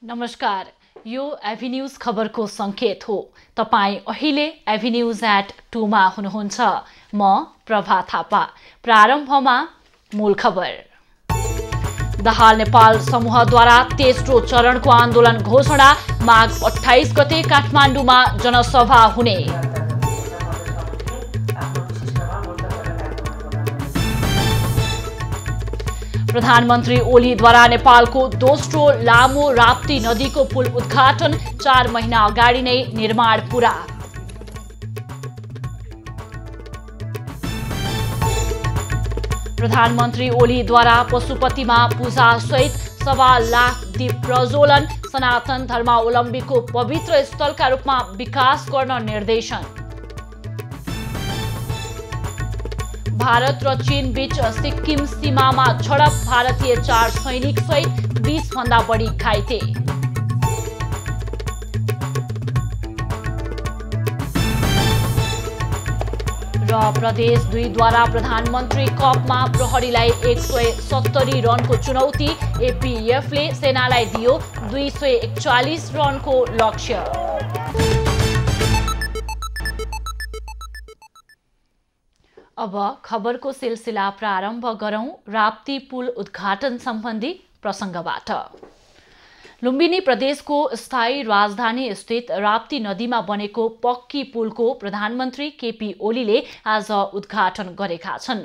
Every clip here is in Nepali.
नमस्कार, यो एभिन्यूज खबरको संकेत हो। तपाई अहिले एभिन्यूज@2 मा हुनुहुन्छ। म प्रभा थापा। प्रारम्भमा मूल खबर। दाहाल नेपाल समूहद्वारा तेस्रो चरणको आन्दोलन घोषणा। माघ 28 गते काठमाडौँमा जनसभा हुने। प्रधानमन्त्री ओलीद्वारा नेपालको दोस्रो लामो राप्ती नदीको पुल उद्घाटन। 4 महिना अगाडि नै निर्माण पूरा। प्रधानमन्त्री ओलीद्वारा पशुपतिमा पूजा सहित 1.25 लाख दीप प्रज्वलन। सनातन धर्मावलम्बीको पवित्र स्थलका रूपमा विकास गर्न निर्देशन। भारत र चीन बीच सिक्किम सीमामा झडप। भारतीय 4 सैनिक सहित 20 भन्दा बढी घाइते। र प्रदेश 2 द्वारा प्रधानमन्त्री कपमा प्रहरीलाई 170 रनको चुनौती। एपीएफले सेनालाई दियो 241 रनको लक्ष्य। अब खबरको सिलसिला प्रारम्भ गरौं राप्ती पुल उद्घाटन सम्बन्धी प्रसंगबाट। लुम्बिनी प्रदेशको स्थायी राजधानी स्थित राप्ती नदीमा बनेको पक्की पुलको प्रधानमन्त्री केपी ओलीले आज उद्घाटन गरेका छन्।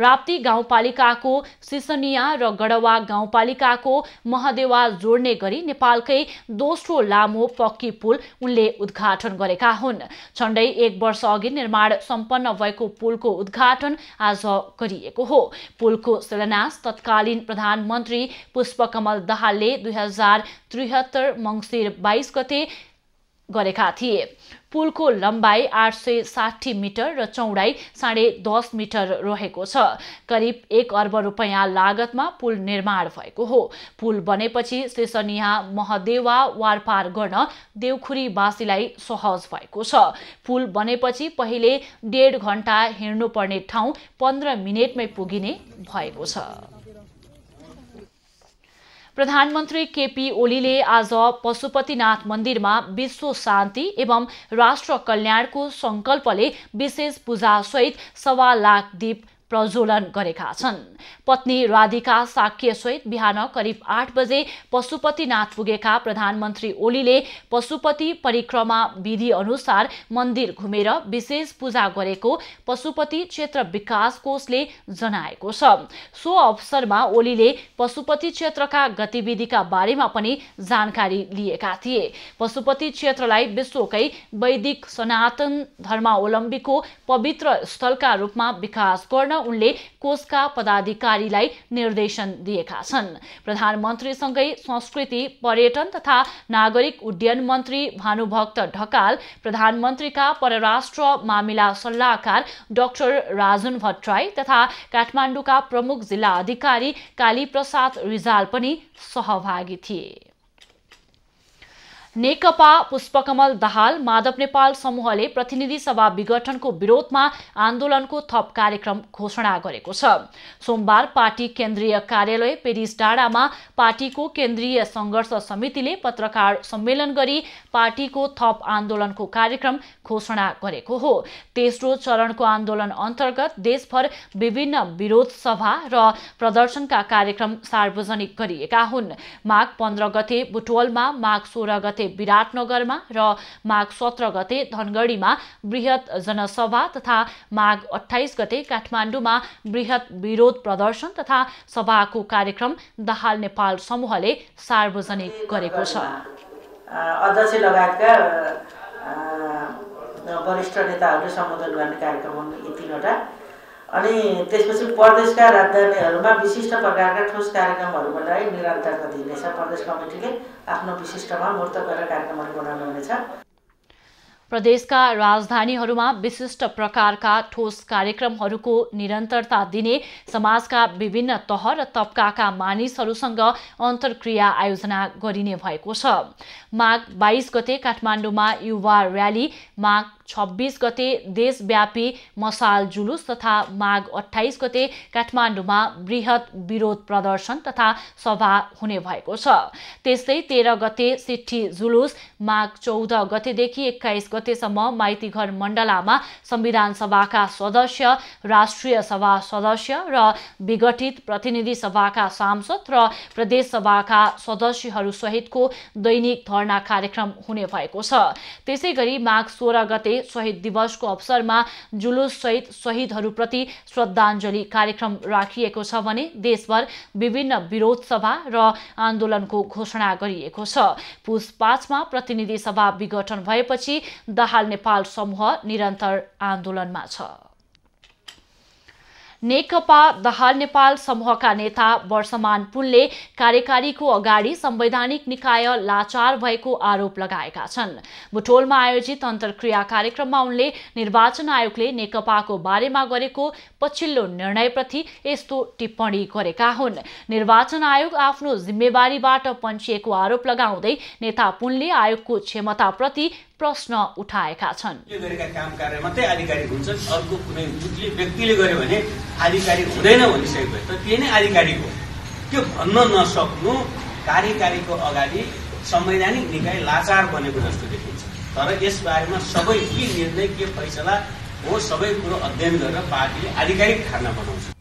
राप्ती गाउँपालिकाको सिसनिया र गडवा गाउँपालिकाको महदेवा जोड्ने गरी नेपालकै दोस्रो लामो पक्की पुल उनले उद्घाटन गरेका हुन्। झण्डै 1 वर्ष अघि निर्माण सम्पन्न भएको पुलको उद्घाटन आज गरिएको हो। पुलको शिलान्यास तत्कालीन प्रधानमन्त्री पुष्पकमल दाहालले 2073 मङ्सिर 22 गते गरेका थिए। पुलको लम्बाइ 860 मिटर र चौडाइ 10.5 मिटर रहेको छ। करिब 1 अर्ब रुपैयाँ लागतमा पुल निर्माण भएको हो। पुल बनेपछि सिसनिया महदेवा वारपार गर्न देउखुरीवासीलाई सहज भएको छ। पुल बनेपछि पहिले 1.5 घण्टा हिँड्नुपर्ने ठाउँ 15 मिनेटमै पुगिने भएको छ। प्रधानमन्त्री केपी ओलीले आज पशुपतिनाथ मन्दिरमा विश्व शान्ति एवं राष्ट्र कल्याणको संकल्पले विशेष पूजा सहित 1.25 लाख दीप प्रज्वलन गरेका छन्। पत्नी राधिका साक्य सहित बिहान करिब 8 बजे पशुपतिनाथ पुगेका प्रधानमन्त्री ओलीले पशुपति परिक्रमा विधि अनुसार मन्दिर घुमेर विशेष पूजा गरेको पशुपति क्षेत्र विकास कोषले जनाएको छ। सो अवसरमा ओलीले पशुपति क्षेत्रका गतिविधिका बारेमा पनि जानकारी लिएका थिए। पशुपति क्षेत्रलाई विश्वकै वैदिक सनातन धर्मावलम्बीको पवित्र स्थलका रूपमा विकास गर्न उनले कोषका पदाधिकारीलाई निर्देशन दिएका छन्। प्रधानमन्त्रीसँगै संस्कृति पर्यटन तथा नागरिक उड्डयन मन्त्री भानुभक्त ढकाल, प्रधानमन्त्रीका परराष्ट्र मामिला सल्लाहकार डाक्टर राजुन भट्टराई तथा काठमाडौँका प्रमुख जिल्ला अधिकारी कालीप्रसाद रिजाल पनि सहभागी थिए। नेकपा पुष्पकमल दाहाल माधव नेपाल समूहले प्रतिनिधि सभा विघटनको विरोधमा आन्दोलनको थप कार्यक्रम घोषणा गरेको छ। सोमबार पार्टी केन्द्रीय कार्यालय पेरिस डाँडामा पार्टीको केन्द्रीय संघर्ष समितिले पत्रकार सम्मेलन गरी पार्टीको थप आन्दोलनको कार्यक्रम घोषणा गरेको हो। तेस्रो चरणको आन्दोलन अन्तर्गत देशभर विभिन्न विरोध सभा र प्रदर्शनका कार्यक्रम सार्वजनिक गरिएका हुन्। माघ 15 गते बुटवलमा, माघ 16 गते विराटनगरमा र माघ 17 गते धनगढीमा बृहत जनसभा तथा माघ 28 गते काठमाडौँमा बृहत विरोध प्रदर्शन तथा सभाको कार्यक्रम दाहाल नेपाल समूहले सार्वजनिक गरेको छ। अध्यक्ष लगायतका वरिष्ठ नेताहरूले सम्बोधन गर्ने कार्यक्रम हुन् यी 3वटा। अनि त्यसपछि प्रदेशका राजधानीहरूमा विशिष्ट प्रकारका ठोस कार्यक्रमहरूलाई निरन्तरता दिनेछ। प्रदेश कमिटीले आफ्नो विशिष्टमा मूर्त गरेर कार्यक्रमहरू बनाउनु हुनेछ। प्रदेशका राजधानीहरूमा विशिष्ट प्रकारका ठोस कार्यक्रमहरूको निरन्तरता दिने, समाजका विभिन्न तह र तबकाका मानिसहरूसँग अन्तर्क्रिया आयोजना गरिने भएको छ। माघ 22 गते काठमाडौँमा युवा र्याली, माघ 26 गते देशव्यापी मसाल जुलुस तथा माघ 28 गते काठमाडौँमा बृहत विरोध प्रदर्शन तथा सभा हुने भएको छ। त्यस्तै 13 गते सिट्ठी जुलुस, माघ 14 गतेदेखि 21 गतेसम्म माइतीघर मण्डलामा संविधान सभाका सदस्य, राष्ट्रिय सभा सदस्य र विघटित प्रतिनिधि सभाका सांसद र प्रदेश सभाका सदस्यहरू सहितको दैनिक धरना कार्यक्रम हुने भएको छ। त्यसैगरी माघ 16 गते शहीद दिवसको अवसरमा जुलुस सहित शहीदहरूप्रति श्रद्धाञ्जली कार्यक्रम राखिएको छ भने देशभर विभिन्न विरोध सभा र आन्दोलनको घोषणा गरिएको छ। पुस 5 मा प्रतिनिधि सभा विघटन भएपछि दाहाल नेपाल समूह निरन्तर आन्दोलनमा छ। नेकपा दाहाल नेपाल समूहका नेता वर्षमान पुनले कार्यकारीको अगाडि संवैधानिक निकाय लाचार भएको आरोप लगाएका छन्। बुटोलमा आयोजित अन्तर्क्रिया कार्यक्रममा उनले निर्वाचन आयोगले नेकपाको बारेमा गरेको पछिल्लो निर्णयप्रति यस्तो टिप्पणी गरेका हुन्। निर्वाचन आयोग आफ्नो जिम्मेवारीबाट पन्छिएको आरोप लगाउँदै नेता पुनले आयोगको क्षमताप्रति प्रश्न उठाएका छन्। गरेका काम कार्य मात्रै आधिकारिक हुन्छन्, अर्को कुनै जुटले व्यक्तिले गर्यो भने आधिकारिक हुँदैन भनिसकेपछि त त्यही नै आधिकारिक हो। त्यो भन्न नसक्नु कार्यकारीको अगाडि संवैधानिक निकाय लाचार बनेको जस्तो देखिन्छ। तर यसबारेमा सबै के निर्णय के फैसला हो सबै कुरो अध्ययन गरेर पार्टीले आधिकारिक खाना बनाउँछ।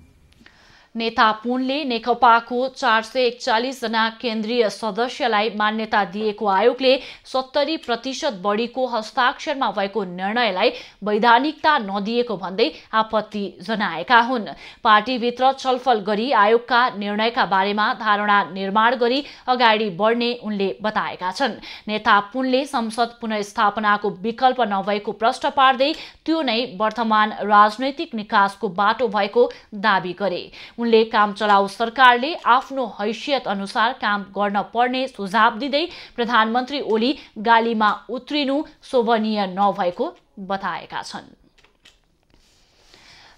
नेता पुनले नेकपाको 441 जना केन्द्रीय सदस्यलाई मान्यता दिएको आयोगले 70% बढीको हस्ताक्षरमा भएको निर्णयलाई वैधानिकता नदिएको भन्दै आपत्ति जनाएका हुन्। पार्टीभित्र छलफल गरी आयोगका निर्णयका बारेमा धारणा निर्माण गरी अगाडि बढ्ने उनले बताएका छन्। नेता पुनले संसद पुनर्स्थापनाको विकल्प नभएको प्रश्न पार्दै त्यो नै वर्तमान राजनैतिक निकासको बाटो भएको दाबी गरे। उनले काम चलाउ सरकारले आफ्नो हैसियत अनुसार काम गर्न पर्ने सुझाव दिँदै प्रधानमन्त्री ओली गालीमा उत्रिनु शोभनीय नभएको बताएका छन्।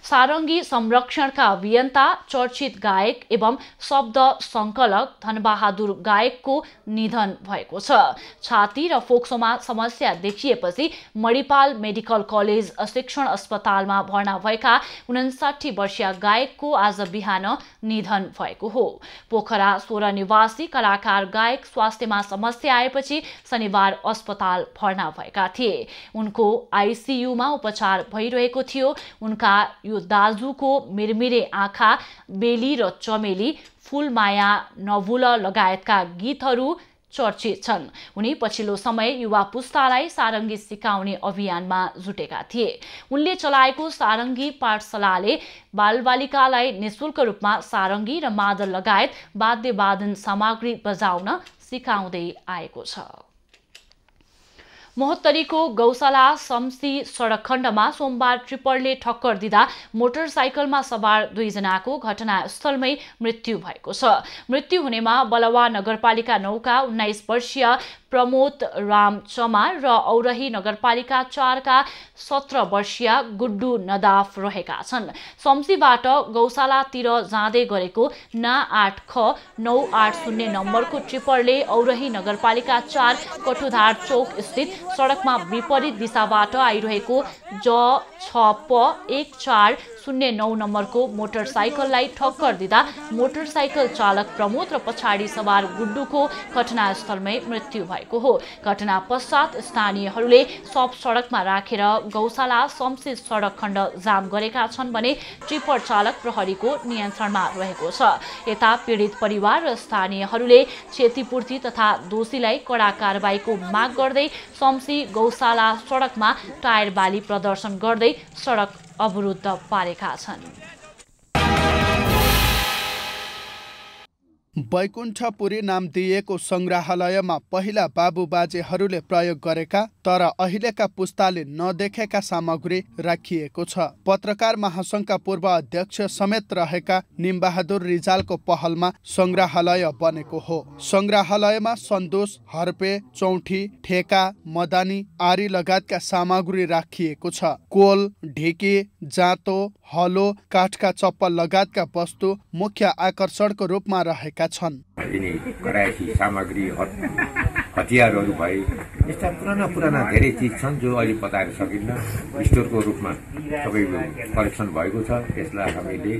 सारङ्गी संरक्षणका अभियन्ता, चर्चित गायक एवं शब्द संकलक धनबहादुर गायकको निधन भएको छ। छाती र फोक्सोमा समस्या देखिएपछि मणिपाल मेडिकल कलेज शिक्षण अस्पतालमा भर्ना भएका 59 वर्षीय गायकको आज बिहान निधन भएको हो। पोखरा 16 निवासी कलाकार गायक स्वास्थ्यमा समस्या आएपछि शनिबार अस्पताल भर्ना भएका थिए। उनको आइसियुमा उपचार भइरहेको थियो। उनका दाजुको मिरमिरे आँखा, बेली र चमेली, फूलमाया नभुल लगायतका गीतहरू चर्चित छन्। उनी पछिल्लो समय युवा पुस्तालाई सारङ्गी सिकाउने अभियानमा जुटेका थिए। उनले चलाएको सारङ्गी पाठशालाले बालबालिकालाई निशुल्क रूपमा सारङ्गी र मादल लगायत वाद्यवादन सामग्री बजाउन सिकाउँदै आएको छ। महोत्तरीको गौशाला शम्सी सडक खण्डमा सोमबार ट्रिपरले ठक्कर दिँदा मोटरसाइकलमा सवार 2 जनाको घटनास्थलमै मृत्यु भएको छ। मृत्यु हुनेमा बलवा नगरपालिका 9 का 19 वर्षीय प्रमोद राम चमार र औरही नगरपालिका 4 का 17 वर्षीय गुड्डु नदाफ रहेका छन्। शम्सीबाट गौशालातिर जाँदै गरेको ना 8 ख 980 नम्बरको ट्रिपरले औरही नगरपालिका 4 कटुधार चौक स्थित सडकमा विपरीत दिशाबाट आइरहेको ज 6 प 1409 नम्बरको मोटरसाइकललाई ठक्कर दिँदा मोटरसाइकल चालक प्रमोद र पछाडि सवार गुड्डुको घटनास्थलमै मृत्यु भएको हो। घटना पश्चात स्थानीयहरूले सब सडकमा राखेर गौशाला शम्सी सडक खण्ड जाम गरेका छन् भने ट्रिपर चालक प्रहरीको नियन्त्रणमा रहेको छ। यता पीडित परिवार र स्थानीयहरूले क्षतिपूर्ति तथा दोषीलाई कडा कारबाहीको माग गर्दै शम्सी गौशाला सडकमा टायर बाली प्रदर्शन गर्दै सडक अवरुद्ध पारेका छन्। बैकुण्ठपुरी नाम दिएको संग्रहालयमा पहिला बाबुबाजेहरूले प्रयोग गरेका तर अहिलेका पुस्ताले नदेखेका सामग्री राखिएको छ। पत्रकार महासंघका पूर्व अध्यक्ष समेत रहेका निमबहादुर रिजालको पहलमा संग्रहालय बनेको हो। संग्रहालयमा सन्दुस, हर्पे, चौठी, ठेका, मदानी, आरी लगायतका सामग्री राखिएको छ। कोल, ढिकी, जाँतो, हलो, काठका चप्पल लगायतका वस्तु मुख्य आकर्षणको रूपमा रहेका छन्। कराएकी सामग्री हतियारहरू भए यस्ता पुराना धेरै चिज छन् जो अहिले बताएर सकिन्न। स्टोरको रूपमा सबै कलेक्सन भएको छ। यसलाई हामीले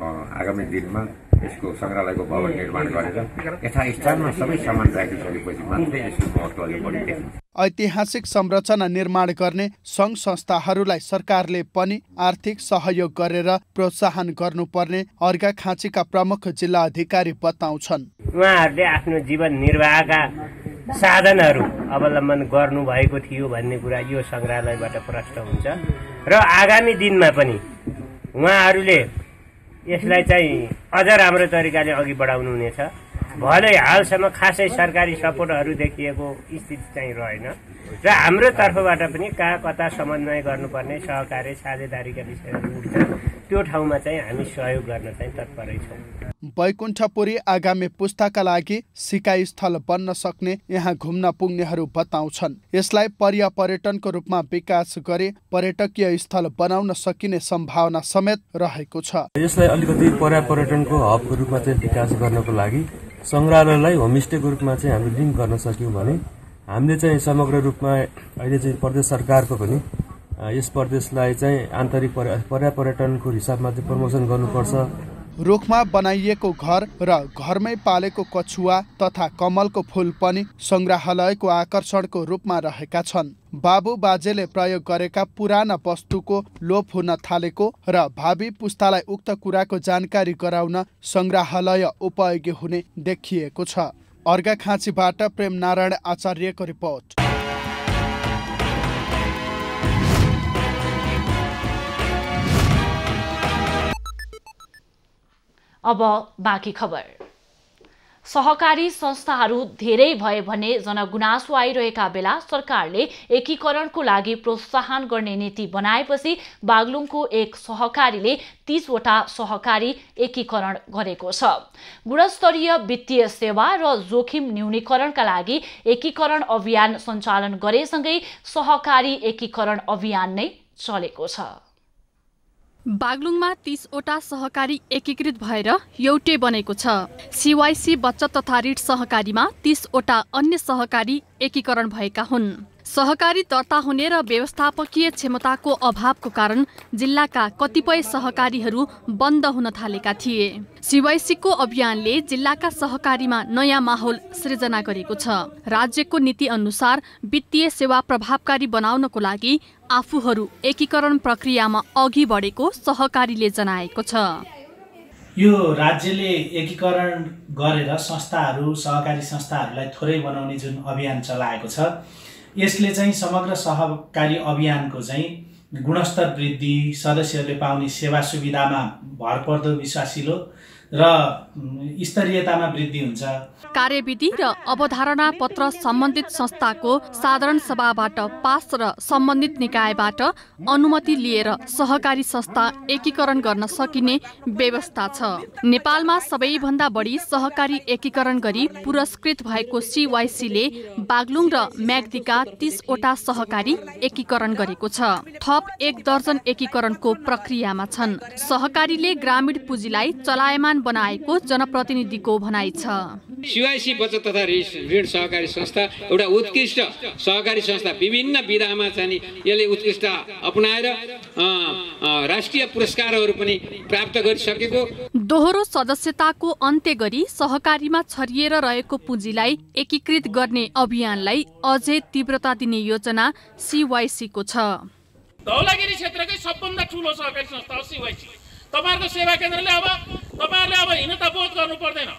आगामी दिनमा यसको संग्रहालयको भवन निर्माण गरेर यथास्थानमा सबै सामान राखिसकेपछि मात्रै यसको महत्त्वले बढी देखिन्छ। ऐतिहासिक संरचना निर्माण गर्ने सङ्घ संस्थाहरूलाई सरकारले पनि आर्थिक सहयोग गरेर प्रोत्साहन गर्नुपर्ने अर्घाखाँचीका प्रमुख जिल्ला अधिकारी बताउँछन्। उहाँहरूले आफ्नो जीवन निर्वाहका साधनहरू अवलम्बन गर्नुभएको थियो भन्ने कुरा यो संग्रहालयबाट प्रष्ट हुन्छ र आगामी दिनमा पनि उहाँहरूले यसलाई चाहिँ अझ राम्रो तरिकाले अघि बढाउनु हुनेछ। भलै हालसम्म खासै सरकारी सपोर्टहरू देखिएको स्थिति चाहिँ रहेन र हाम्रो तर्फबाट पनि कहाँ कता समन्वय गर्नुपर्ने सहकार्य साझेदारीका विषयहरू उठ्छन्, त्यो ठाउँमा चाहिँ हामी सहयोग गर्न चाहिँ तत्परै छौँ। बैकुण्ठपुरी आगामी पुस्ताका लागि सिकाइ स्थल बन्न सक्ने यहाँ घुम्न पुग्नेहरू बताउँछन्। यसलाई पर्यटनको रूपमा विकास गरी पर्यटकीय स्थल बनाउन सकिने सम्भावना समेत रहेको छ। यसलाई अलिकति पर्यटनको हबको रूपमा चाहिँ विकास गर्नको लागि संग्रहालयलाई होमस्टेको रूपमा चाहिँ हामीले लिङ्क गर्न सक्यौँ भने हामीले चाहिँ समग्र रूपमा अहिले चाहिँ प्रदेश सरकारको पनि यस प्रदेशलाई चाहिँ आन्तरिक पर्यटनको हिसाबमा चाहिँ प्रमोसन गर्नुपर्छ। रुखमा बनाइएको घर र घरमै पालेको कछुवा तथा कमलको फूल पनि संग्रहालयको आकर्षणको रूपमा रहेका छन्। बाबु बाजेले प्रयोग गरेका पुराना वस्तुको लोप हुन थालेको र भावी पुस्तालाई उक्त कुराको जानकारी गराउन संग्रहालय उपयोगी हुने देखिएको छ। अर्घाखाँचीबाट प्रेम नारायण आचार्यको रिपोर्ट। अब बाँकी खबर। सहकारी संस्थाहरू धेरै भए भने जनगुनासो आइरहेका बेला सरकारले एकीकरणको लागि प्रोत्साहन गर्ने नीति बनाएपछि बागलुङको एक सहकारीले 30 वटा सहकारी एकीकरण गरेको छ। गुणस्तरीय वित्तीय सेवा र जोखिम न्यूनीकरणका लागि एकीकरण अभियान सञ्चालन गरेसँगै सहकारी एकीकरण अभियान नै चलेको छ। बागलुङमा 30 वटा सहकारी एकीकृत भएर एउटै बनेको छ। सीवाईसी बचत तथा ऋण सहकारीमा 30 वटा अन्य सहकारी एकीकरण भएका हुन्। सहकारी दर्ता हुने र व्यवस्थापकीय क्षमताको अभावको कारण जिल्लाका कतिपय सहकारीहरू बन्द हुन थालेका थिए। सीवाईसीको अभियानले जिल्लाका सहकारीमा नयाँ माहौल सृजना गरेको छ। राज्यको नीति अनुसार वित्तीय सेवा प्रभावकारी बनाउनको लागि आफूहरू एकीकरण प्रक्रियामा अघि बढेको सहकारीले जनाएको छ। यो राज्यले एकीकरण गरेर संस्थाहरू सहकारी संस्थाहरूलाई थोरै बनाउने जुन अभियान चलाएको छ, यसले चाहिँ समग्र सहकारी अभियानको चाहिँ गुणस्तर वृद्धि, सदस्यहरूले पाउने सेवा सुविधामा भरपर्दो विश्वासिलो र स्तरीयतामा वृद्धि हुन्छ। कार्यविधि र अवधारणा पत्र सम्बन्धित संस्थाको साधारण सभाबाट पास र सम्बन्धित निकायबाट अनुमति लिएर सहकारी संस्था एकीकरण गर्न सकिने व्यवस्था छ। नेपालमा सबैभन्दा बढी सहकारी एकीकरण गरी पुरस्कृत भएको सीवाईसीले बागलुङ र म्याग्दीका 30 वटा सहकारी एकीकरण गरेको छ। थप 1 दर्जन एकीकरणको प्रक्रियामा छन्। सहकारीले ग्रामीण पुँजीलाई चलायमान बनाएको जनप्रतिनिधिको भनाइ छ। सीवाईसी बचत तथा ऋण सहकारी संस्था एउटा उत्कृष्ट सहकारी संस्था, विभिन्न विधामा चाहिँ यसले उत्कृष्ट अपनाएर राष्ट्रिय पुरस्कारहरू पनि प्राप्त गरिसकेको। दोहोरो सदस्यताको अन्त्य गरी सहकारीमा छरिएर रहेको पुँजीलाई एकीकृत गर्ने अभियानलाई अझै तीव्रता दिने योजना सीवाईसीको छ। धौलागिरी क्षेत्रकै सबभन्दा ठुलो सहकारी संस्था हो सीवाईसी। तपाईहरुको सेवा केन्द्रले अब तपाईहरुले अब हिँड्न त बोध गर्नु पर्दैन।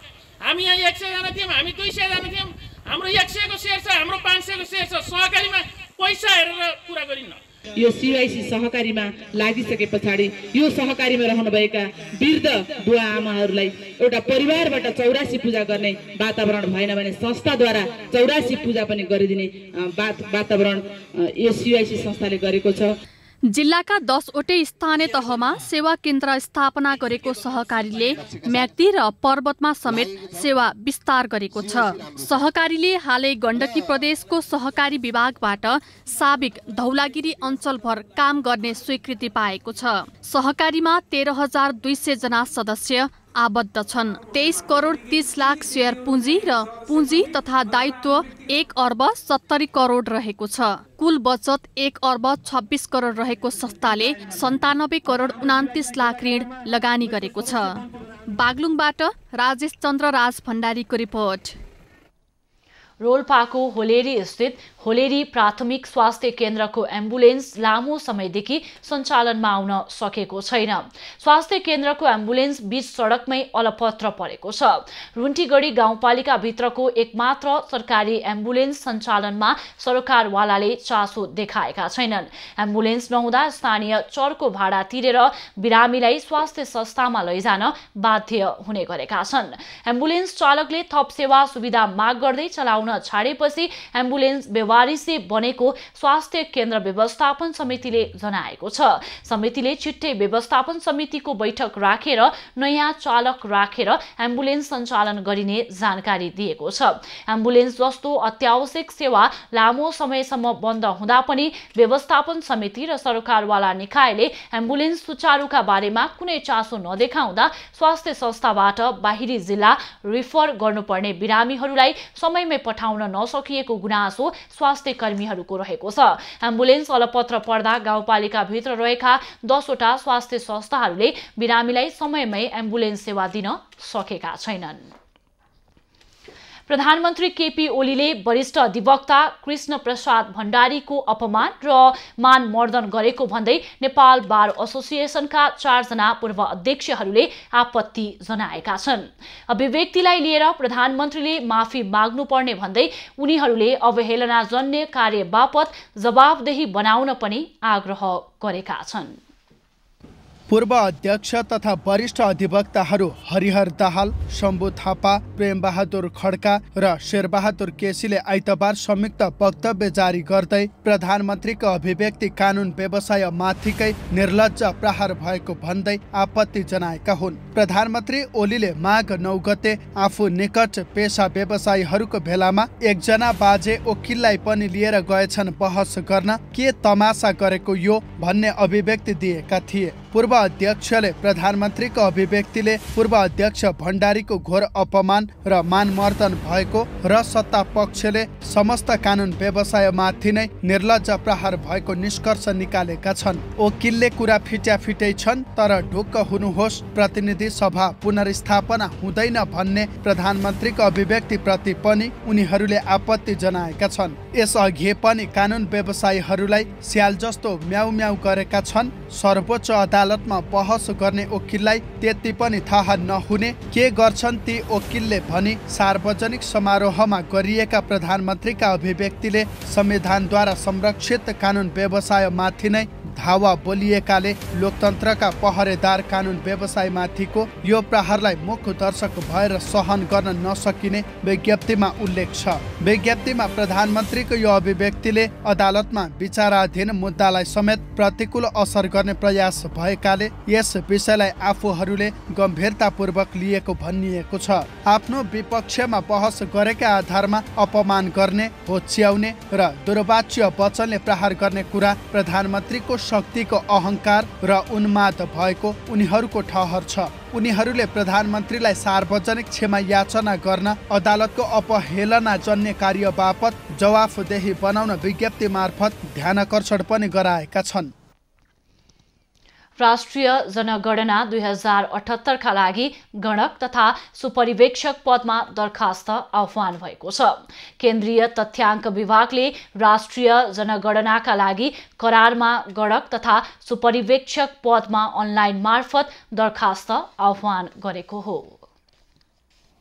हामी यहाँ 100 जना थियौँ, हामी 200 जना थियौँ, हाम्रो 100 को शेयर छ, हाम्रो 500 को शेयर छ। सहकारीमा पैसा हेरेर कुरा गरिन्न। यो सीवाईसी सहकारीमा लागिसके पछाडि यो सहकारीमा रहनुभएका वृद्ध बुवा आमाहरूलाई एउटा परिवारबाट 84 पूजा गर्ने वातावरण भएन भने संस्थाद्वारा 84 पूजा पनि गरिदिने वातावरण यो सीवाईसी संस्थाले गरेको छ। जिल्लाका 10 वटै स्थानीय तहमा सेवा केन्द्र स्थापना गरेको सहकारीले म्याग्दी र पर्वतमा समेत सेवा विस्तार गरेको छ। सहकारीले हालै गण्डकी प्रदेशको सहकारी विभागबाट साबिक धौलागिरी अञ्चलभर काम गर्ने स्वीकृति पाएको छ। सहकारीमा 13,200 जना सदस्य आबद्ध छन्। 23 करोड 30 लाख शेयर पुँजी र पुँजी तथा दायित्व 1 अर्ब 70 करोड रहेको छ। कुल बचत 1 अर्ब 26 करोड रहेको संस्थाले 97 करोड 29 लाख ऋण लगानी गरेको छ। बागलुङबाट राजेश चन्द्र राज भण्डारीको रिपोर्ट। रोल्पाको होलेरी स्थित होलेरी प्राथमिक स्वास्थ्य केन्द्रको एम्बुलेन्स लामो समयदेखि सञ्चालनमा आउन सकेको छैन। स्वास्थ्य केन्द्रको एम्बुलेन्स बीच सडकमै अलपत्र परेको छ। रुन्टीगढी गाउँपालिका भित्रको एकमात्र सरकारी एम्बुलेन्स सञ्चालनमा सरकारवालाले चासो देखाएका छैनन्। एम्बुलेन्स नहुँदा स्थानीय चर्को भाडा तिरेर बिरामीलाई स्वास्थ्य संस्थामा लैजान बाध्य हुने गरेका छन्। एम्बुलेन्स चालकले थप सेवा सुविधा माग गर्दै चलाउन छाडेपछि एम्बुलेन्स बेवारिसे बनेको स्वास्थ्य केन्द्र व्यवस्थापन समितिले जनाएको छ। समितिले छिट्टै व्यवस्थापन समितिको बैठक राखेर नयाँ चालक राखेर एम्बुलेन्स सञ्चालन गरिने जानकारी दिएको छ। एम्बुलेन्स जस्तो अत्यावश्यक सेवा लामो समयसम्म बन्द हुँदा पनि व्यवस्थापन समिति र सरकारवाला निकायले एम्बुलेन्स सुचारुका बारेमा कुनै चासो नदेखाउँदा स्वास्थ्य संस्थाबाट बाहिरी जिल्ला रिफर गर्नुपर्ने बिरामीहरूलाई समयमै पठाउन नसकिएको गुनासो स्वास्थ्य कर्मीहरूको रहेको छ। एम्बुलेन्स अलपत्र पर्दा गाउँपालिका भित्र रहेका 10 वटा स्वास्थ्य संस्थाहरूले बिरामीलाई समयमै एम्बुलेन्स सेवा दिन सकेका छैनन्। प्रधानमन्त्री केपी ओलीले वरिष्ठ अधिवक्ता कृष्ण प्रसाद भण्डारीको अपमान र मानमर्दन गरेको भन्दै नेपाल बार एसोसिएसनका 4 जना पूर्व अध्यक्षहरूले आपत्ति जनाएका छन्। अभिव्यक्तिलाई लिएर प्रधानमन्त्रीले माफी माग्नुपर्ने भन्दै उनीहरूले अवहेलनाजन्य कार्य बापत जवाबदेही बनाउन पनि आग्रह गरेका छन्। पूर्व अध्यक्ष तथा वरिष्ठ अधिवक्ताहरू हरिहर दाहाल, शम्भु थापा, प्रेम बहादुर खड्का र शेरबहादुर केसीले आइतबार संयुक्त वक्तव्य जारी गर्दै प्रधानमन्त्रीको अभिव्यक्ति कानुन व्यवसाय माथिकै निर्लज्ज प्रहार भएको भन्दै आपत्ति जनाएका हुन्। प्रधानमन्त्री ओलीले माघ 9 गते आफू निकट पेशा व्यवसायीहरूको भेलामा एकजना बाजे वकिललाई पनि लिएर गएछन् बहस गर्न, के तमासा गरेको यो भन्ने अभिव्यक्ति दिएका थिए। पूर्व अध्यक्षले प्रधानमन्त्रीको अभिव्यक्तिले पूर्व अध्यक्ष भण्डारीको घोर अपमान र मानमर्दन भएको र सत्ता पक्षले समस्त कानुन व्यवसायमाथि नै निर्लज्ज प्रहार भएको निष्कर्ष निकालेका छन्। वकिलले कुरा फिट्याफिटै छन्, तर ढुक्क हुनुहोस्, प्रतिनिधि सभा पुनर्स्थापना हुँदैन भन्ने प्रधानमन्त्रीको अभिव्यक्ति प्रति पनि उनीहरूले आपत्ति जनाएका छन्। यसअघि पनि कानुन व्यवसायीहरूलाई स्याल जस्तो म्याउ म्याउ गरेका छन्। सर्वोच्च अदालतमा बहस गर्ने वकिललाई त्यति पनि थाहा नहुने के गर्छन् ती वकिलले भनी सार्वजनिक समारोहमा गरिएका प्रधानमन्त्रीका अभिव्यक्तिले संविधानद्वारा संरक्षित कानुन व्यवसायमाथि नै धावा बोलिएकाले लोकतन्त्रका पहरेदार कानुन व्यवसायमाथिको यो प्रहारलाई मुख्य दर्शक भएर सहन गर्न नसकिने विज्ञप्तिमा उल्लेख छ। विज्ञप्तिमा प्रधानमन्त्रीको यो अभिव्यक्तिले अदालतमा विचाराधीन मुद्दालाई समेत प्रतिकूल असर गर्ने प्रयास भएकाले यस विषयलाई आफूहरूले गम्भीरतापूर्वक लिएको भनिएको छ। आफ्नो विपक्षमा बहस गरेका आधारमा अपमान गर्ने, होच्याउने र दुर्वाच्य वचनले प्रहार गर्ने कुरा प्रधानमन्त्रीको शक्तिको अहंकार र उन्माद भएको उनीहरूको ठहर छ। उनीहरूले प्रधानमन्त्रीलाई सार्वजनिक क्षमा याचना गर्न अदालतको अपहेलना जन्य कार्य बापत जवाफदेही बनाउन विज्ञप्ति मार्फत ध्यानकर्षण पनि गराएका छन्। राष्ट्रिय जनगणना 2078 का लागि गणक तथा सुपरिवेक्षक पदमा दरखास्त आह्वान भएको छ। केन्द्रीय तथ्याङ्क विभागले राष्ट्रिय जनगणनाका लागि करारमा गणक तथा सुपरिवेक्षक पदमा अनलाइन मार्फत दरखास्त आह्वान गरेको हो।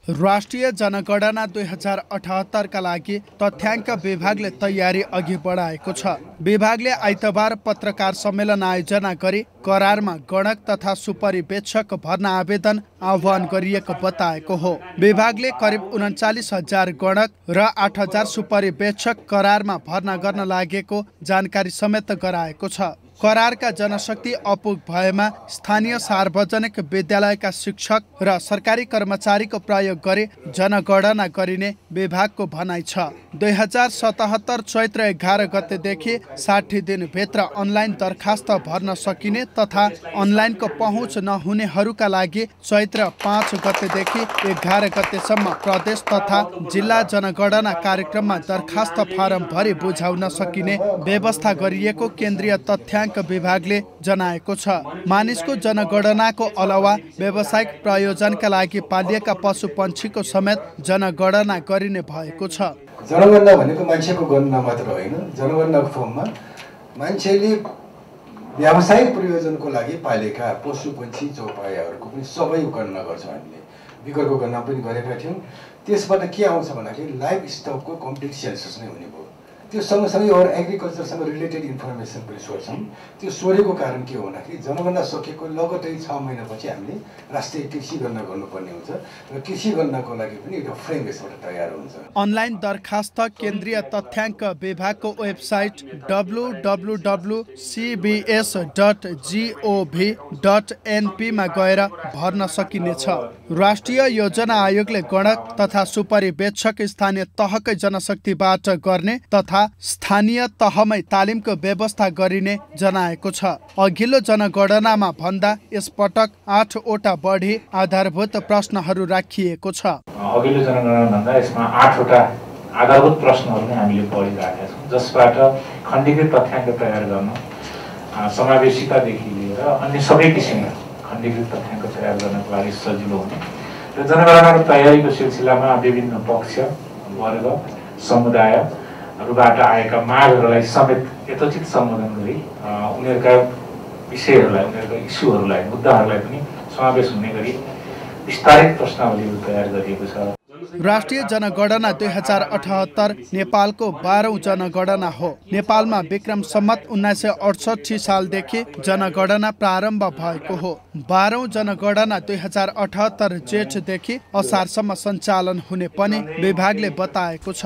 राष्ट्रिय जनगणना 2078 का लागि तथ्याङ्क विभागले तयारी अघि बढाएको छ। विभागले आइतबार पत्रकार सम्मेलन आयोजना गरी करारमा गणक तथा सुपरिवेक्षक भर्ना आवेदन आह्वान गरिएको बताएको हो। विभागले करिब 39,000 गणक र 8,000 सुपरिवेक्षक करारमा भर्ना गर्न लागेको जानकारी समेत गराएको छ। करारका जनशक्ति अपुग भएमा स्थानीय सार्वजनिक विद्यालयका शिक्षक र सरकारी कर्मचारीको प्रयोग गरी जनगणना गरिने विभागको भनाइ छ। 2077 चैत्र 11 गतेदेखि 60 दिनभित्र अनलाइन दरखास्त भर्न सकिने तथा अनलाइनको पहुँच नहुनेहरूका लागि चैत्र 5 गतेदेखि 11 गतेसम्म प्रदेश तथा जिल्ला जनगणना कार्यक्रममा दरखास्त फारम भरी बुझाउन सकिने व्यवस्था गरिएको केन्द्रीय तथ्याङ्क विभागले जनाएको छ। मानिसको जनगणनाको अलावा व्यावसायिक प्रयोजनका लागि पालिएका पशु पन्छीको समेत जनगणना गरिने भएको छ। जनगणना भनेको मान्छेको गणना मात्र होइन, जनगणनाको फर्ममा मान्छेले व्यावसायिक प्रयोजनको लागि पालेका पशु पन्छी चौपायाहरूको पनि सबै गणना गर्छ। हामीले विगतको गणना पनि गरेका थियौँ। त्यसबाट के आउँछ भन्दाखेरि लाइफ स्टकको कम्प्लिट सेन्सस नै हुने भयो। त्यो सँगसँगै अरू एग्रिकल्चरसँग रिलेटेड इन्फर्मेसन पनि सोध्छौँ। त्यो सोधेको कारण के हो भन्दाखेरि जनगणना सकेको लगतै 6 महिनापछि हामीले राष्ट्रिय कृषि गणना गर्नुपर्ने हुन्छ र कृषि गणनाको लागि पनि एउटा फ्रेम यसबाट तयार हुन्छ। अनलाइन दरखास्त केन्द्रीय तथ्याङ्क विभागको वेबसाइट www.cbs.gov.np मा गएर भर्न सकिनेछ। राष्ट्रिय योजना आयोगले गणक तथा सुपरिवेक्षक स्थानीय तहकै जनशक्तिबाट गर्ने तथा स्थानीय तहमै तालिमको व्यवस्था गरिने जनाएको छ। अघिल्लो जनगणनामा भन्दा यसपटक 8 वटा बढी आधारभूत प्रश्नहरू राखिएको छ। अघिल्लो जनगणना भन्दा यसमा 8 वटा आधारभूत प्रश्नहरू नै हामीले बढी राखेका छौँ, जसबाट खण्डीकृत तथ्याङ्क तयार गर्न, समावेशितादेखि लिएर अन्य सबै किसिमका खण्डीकृत तथ्याङ्क तयार गर्नको लागि सजिलो हुने र जनगणनाको तयारीको सिलसिलामा विभिन्न पक्ष, वर्ग, समुदायहरूबाट आएका मागहरूलाई समेत यथोचित सम्बोधन गरी उनीहरूका विषयहरूलाई, उनीहरूका इस्युहरूलाई, मुद्दाहरूलाई पनि समावेश हुने गरी विस्तारित प्रश्नावलीहरू तयार गरिएको छ। राष्ट्रिय जनगणना 2078 नेपालको 12औं जनगणना हो। नेपालमा विक्रम सम्मत 1968 सालदेखि जनगणना प्रारम्भ भएको हो। 12औं जनगणना 2078 जेठदेखि असारसम्म सञ्चालन हुने पनि विभागले बताएको छ।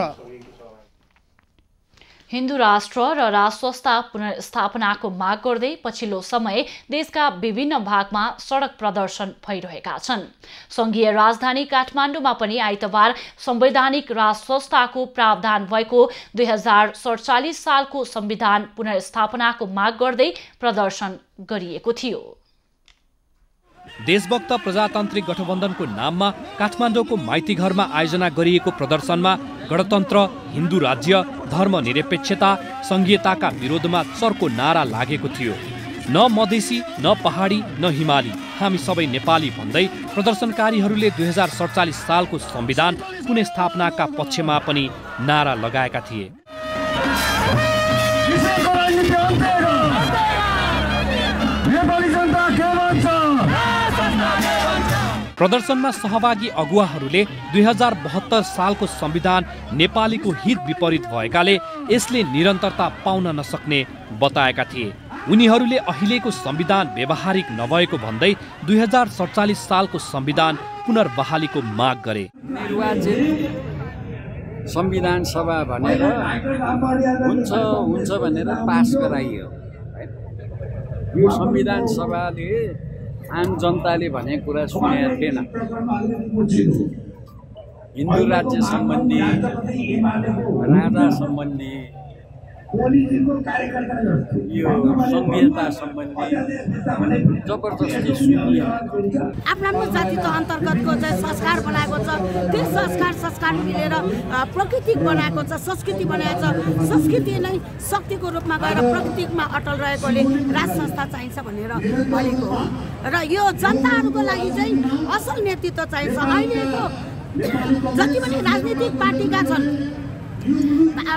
हिन्दू राष्ट्र र राष्ट्रसंस्था पुनर्स्थापनाको माग गर्दै पछिल्लो समय देशका विभिन्न भागमा सडक प्रदर्शन भइरहेका छन्। संघीय राजधानी काठमाडौँमा पनि आइतबार संवैधानिक राष्ट्रसंस्थाको प्रावधान भएको 2047 सालको संविधान पुनर्स्थापनाको माग गर्दै प्रदर्शन गरिएको थियो। देशभक्त प्रजातान्त्रिक गठबन्धनको नाममा काठमाडौँको माइतीघरमा आयोजना गरिएको प्रदर्शनमा गणतन्त्र, हिन्दू राज्य, धर्मनिरपेक्षता, संघीयताका विरोधमा चर्को नारा लागेको थियो। न मधेसी, न पहाडी, न हिमाली, हामी सबै नेपाली भन्दै प्रदर्शनकारीहरूले 2047 सालको संविधान पुनर्स्थापनाका पक्षमा पनि नारा लगाएका थिए। प्रदर्शनमा सहभागी अगुवाहरूले 2072 सालको संविधान नेपालीको हित विपरीत भएकाले यसले निरन्तरता पाउन नसक्ने बताएका थिए। उनीहरूले अहिलेको संविधान व्यवहारिक नभएको भन्दै 2047 सालको संविधान पुनर्बहालीको माग गरे। निर्वाचित संविधान सभा भनेर हुन्छ भनेर पास गराइयो। यो संविधान सभाले आम जनताले भनेको कुरा सुनेको थिएन। हिन्दू राज्य सम्बन्धी, राजा सम्बन्धी, यो संघीयता सम्बन्धी जबरजस्ती सुनियो। आफ्नो जातित्व अन्तर्गतको चाहिँ संस्कार बनाएको छ। त्यो संस्कार मिलेर प्रकृतिक बनाएको छ, संस्कृति बनाएको छ। संस्कृति नै शक्तिको रूपमा गएर प्रकृतिमा अटल रहेकोले राज संस्था चाहिन्छ भनेर भनेको हो। र यो जनताहरूको लागि चाहिँ असल नेतृत्व चाहिन्छ। अहिलेको जति पनि राजनीतिक पार्टीका छन्,